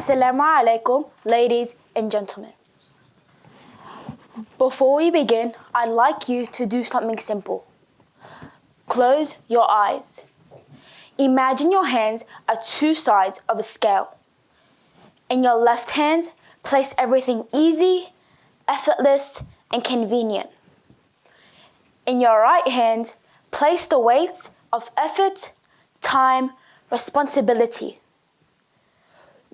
Assalamu alaikum, ladies and gentlemen. Before we begin, I'd like you to do something simple. Close your eyes. Imagine your hands are two sides of a scale. In your left hand, place everything easy, effortless, and convenient. In your right hand, place the weights of effort, time, responsibility.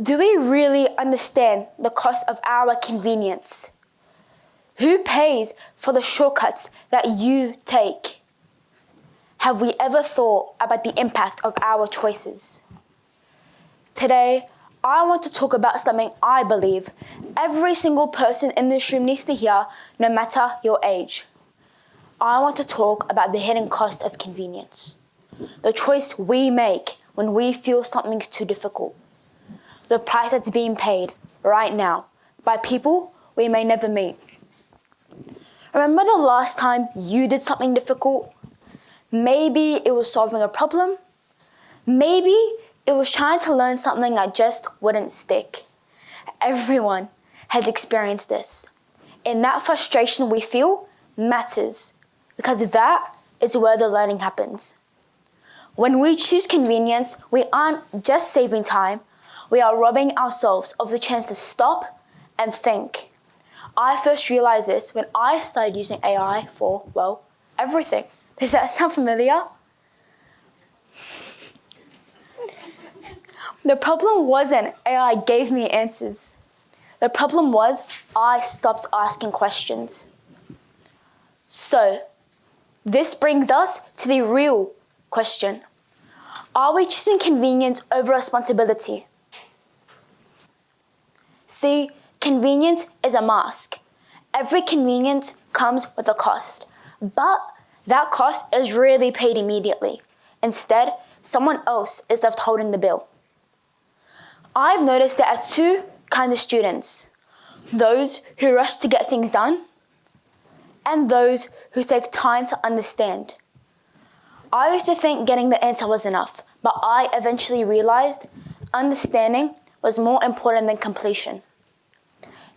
Do we really understand the cost of our convenience? Who pays for the shortcuts that you take? Have we ever thought about the impact of our choices? Today, I want to talk about something I believe every single person in this room needs to hear, no matter your age. I want to talk about the hidden cost of convenience. The choice we make when we feel something's too difficult. The price that's being paid right now by people we may never meet. Remember the last time you did something difficult? Maybe it was solving a problem. Maybe it was trying to learn something that just wouldn't stick. Everyone has experienced this. And that frustration we feel matters, because that is where the learning happens. When we choose convenience, we aren't just saving time, we are robbing ourselves of the chance to stop and think. I first realized this when I started using AI for, well, everything. Does that sound familiar? The problem wasn't AI gave me answers. The problem was I stopped asking questions. So, this brings us to the real question. Are we choosing convenience over responsibility? See, convenience is a mask. Every convenience comes with a cost, but that cost is rarely paid immediately. Instead, someone else is left holding the bill. I've noticed there are two kinds of students: those who rush to get things done, and those who take time to understand. I used to think getting the answer was enough, but I eventually realized understanding was more important than completion.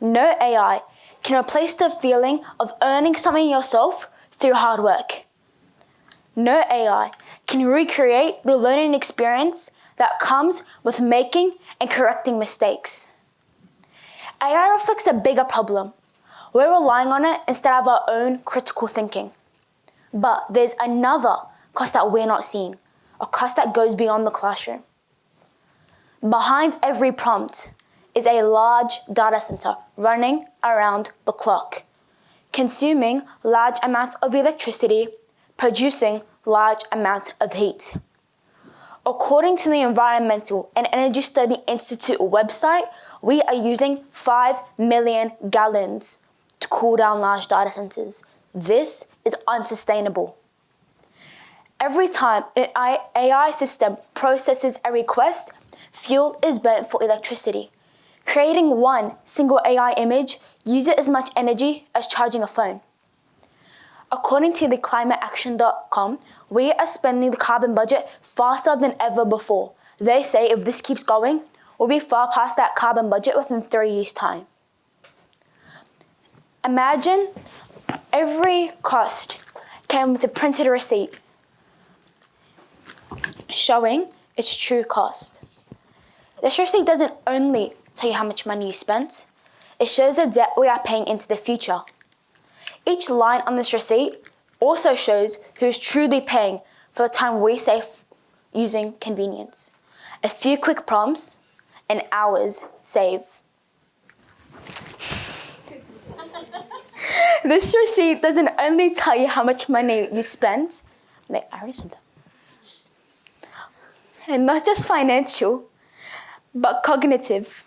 No AI can replace the feeling of earning something yourself through hard work. No AI can recreate the learning experience that comes with making and correcting mistakes. AI reflects a bigger problem. We're relying on it instead of our own critical thinking. But there's another cost that we're not seeing, a cost that goes beyond the classroom. Behind every prompt is a large data center running around the clock, consuming large amounts of electricity, producing large amounts of heat. According to the Environmental and Energy Study Institute website, we are using 5 million gallons to cool down large data centers. This is unsustainable. Every time an AI system processes a request, fuel is burnt for electricity. Creating one single AI image uses as much energy as charging a phone. According to the climateaction.com, we are spending the carbon budget faster than ever before. They say if this keeps going, we'll be far past that carbon budget within 3 years' time. Imagine every cost came with a printed receipt showing its true cost. This receipt doesn't only tell you how much money you spent, it shows the debt we are paying into the future. Each line on this receipt also shows who's truly paying for the time we save using convenience. A few quick prompts and hours saved. This receipt doesn't only tell you how much money you spent, and not just financial, but cognitive.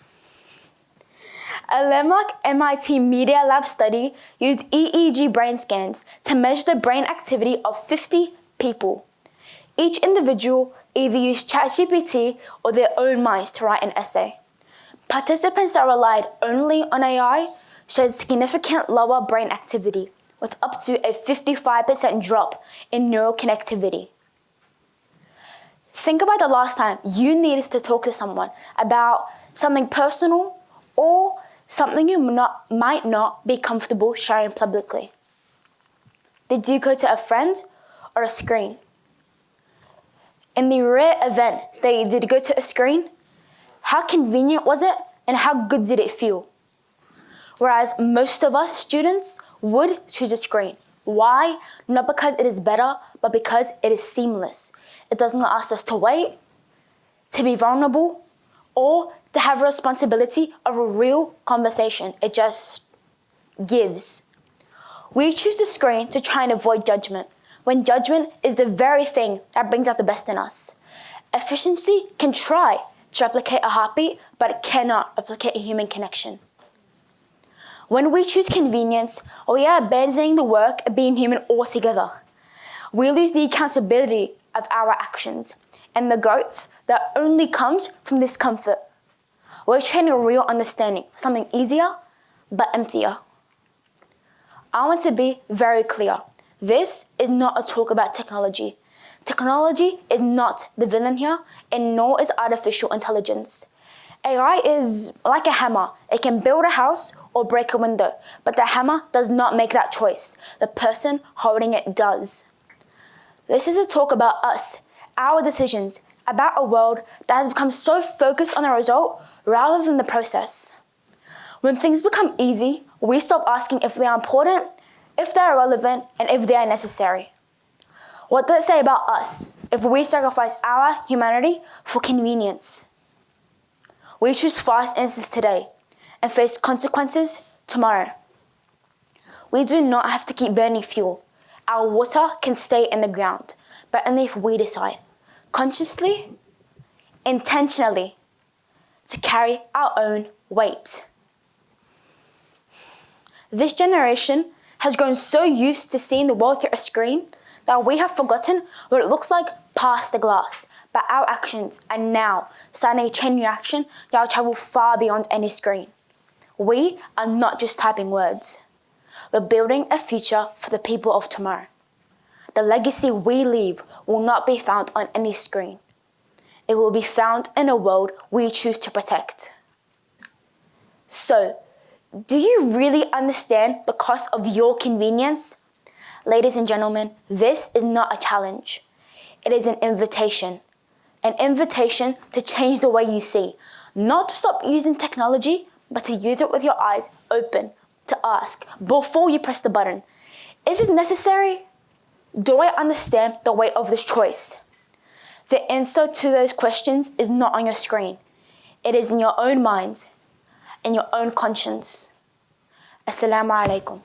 A landmark MIT Media Lab study used EEG brain scans to measure the brain activity of 50 people. Each individual either used ChatGPT or their own minds to write an essay. Participants that relied only on AI showed significant lower brain activity, with up to a 55% drop in neural connectivity. Think about the last time you needed to talk to someone about something personal or something you might not be comfortable sharing publicly. Did you go to a friend or a screen? In the rare event that you did go to a screen, how convenient was it and how good did it feel? Whereas most of us students would choose a screen. Why? Not because it is better, but because it is seamless. It doesn't ask us to wait, to be vulnerable, or to have a responsibility of a real conversation. It just gives. We choose the screen to try and avoid judgment, when judgment is the very thing that brings out the best in us. Efficiency can try to replicate a heartbeat, but it cannot replicate a human connection. When we choose convenience, we are abandoning the work of being human altogether. We lose the accountability of our actions and the growth that only comes from discomfort. We're trading a real understanding for something easier but emptier. I want to be very clear. This is not a talk about technology. Technology is not the villain here, and nor is artificial intelligence. AI is like a hammer. It can build a house or break a window, but the hammer does not make that choice. The person holding it does. This is a talk about us, our decisions, about a world that has become so focused on the result rather than the process. When things become easy, we stop asking if they are important, if they are relevant, and if they are necessary. What does it say about us if we sacrifice our humanity for convenience? We choose fast answers today and face consequences tomorrow. We do not have to keep burning fuel. Our water can stay in the ground, but only if we decide, consciously, intentionally, to carry our own weight. This generation has grown so used to seeing the world through a screen that we have forgotten what it looks like past the glass. But our actions are now starting a chain reaction that will travel far beyond any screen. We are not just typing words. We're building a future for the people of tomorrow. The legacy we leave will not be found on any screen. It will be found in a world we choose to protect. So, do you really understand the cost of your convenience? Ladies and gentlemen, this is not a challenge. It is an invitation. An invitation to change the way you see. Not to stop using technology, but to use it with your eyes open, to ask before you press the button, is it necessary? Do I understand the weight of this choice? The answer to those questions is not on your screen. It is in your own mind, in your own conscience. Assalamu alaikum.